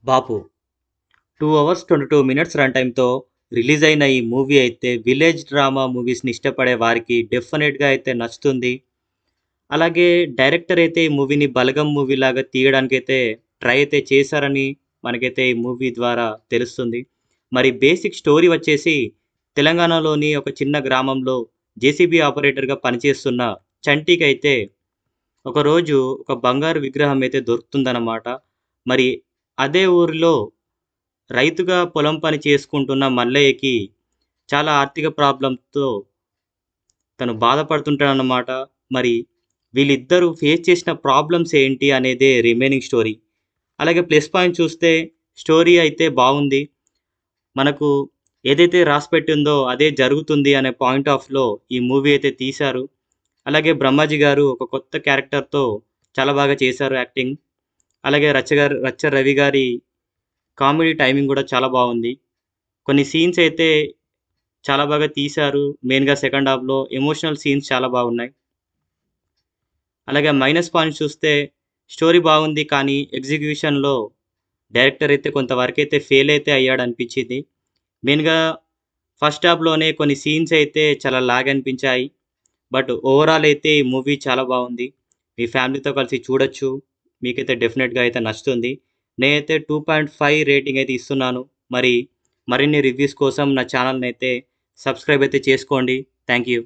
బాపు 2 hours 22 minutes run టైమ్‌తో release అయిన ఈ movie అయితే విలేజ్ డ్రామా మూవీస్‌ని ఇష్టపడే వారికి డెఫినెట్‌గా అయితే నచ్చుతుంది. అలాగే డైరెక్టర్ అయితే ఈ మూవీని బలగం మూవీలాగా తీయడానికైతే ట్రై అయితే చేశారని మనకైతే ఈ మూవీ ద్వారా తెలుస్తుంది. మరి బేసిక్ స్టోరీ వచ్చేసి తెలంగాణలోని ఒక చిన్న గ్రామంలో జేసీబీ ఆపరేటర్‌గా పనిచేస్తున్న చంటికైతే ఒకరోజు ఒక బంగారు విగ్రహం అయితే దొరుకుతుందన్నమాట. మరి అదే ఊరిలో రైతుగా పొలం పని చేసుకుంటున్న మల్లయ్యకి చాలా ఆర్థిక ప్రాబ్లమ్‌తో తను బాధపడుతుంటాడన్నమాట. మరి వీళ్ళిద్దరూ ఫేస్ చేసిన ప్రాబ్లమ్స్ ఏంటి అనేదే రిమైనింగ్ స్టోరీ. అలాగే ప్లస్ పాయింట్ చూస్తే స్టోరీ అయితే బావుంది. మనకు ఏదైతే రాసిపెట్టిందో అదే జరుగుతుంది అనే పాయింట్ ఆఫ్‌లో ఈ మూవీ అయితే తీశారు. అలాగే బ్రహ్మాజీ గారు ఒక కొత్త క్యారెక్టర్‌తో చాలా బాగా చేశారు యాక్టింగ్. అలాగే రచ్చ రవి గారి కామెడీ టైమింగ్ గూడా చాలా బావుంది. కొన్ని సీన్స్ అయితే చాలా బాగా తీశారు. మెయిన్‌గా సెకండ్ హాఫ్‌లో ఎమోషనల్ సీన్స్ చాలా బాగున్నాయి. అలాగే మైనస్ పాయింట్స్ చూస్తే స్టోరీ బాగుంది. కానీ ఎగ్జిక్యూషన్‌లో డైరెక్టర్ అయితే కొంతవరకైతే ఫెయిల్ అయితే అయ్యాడనిపించింది. మెయిన్‌గా ఫస్ట్ హాఫ్‌లోనే కొన్ని సీన్స్ అయితే చాలా లాగ్ అనిపించాయి. బట్ ఓవరాల్ అయితే ఈ మూవీ చాలా బాగుంది. మీ ఫ్యామిలీతో కలిసి చూడొచ్చు. మీకైతే డెఫినెట్‌గా అయితే నచ్చుతుంది. నేనైతే 2.5 రేటింగ్ అయితే ఇస్తున్నాను. మరి మరిన్ని రివ్యూస్ కోసం నా ఛానల్‌నైతే సబ్స్క్రైబ్ అయితే చేసుకోండి. Thank you.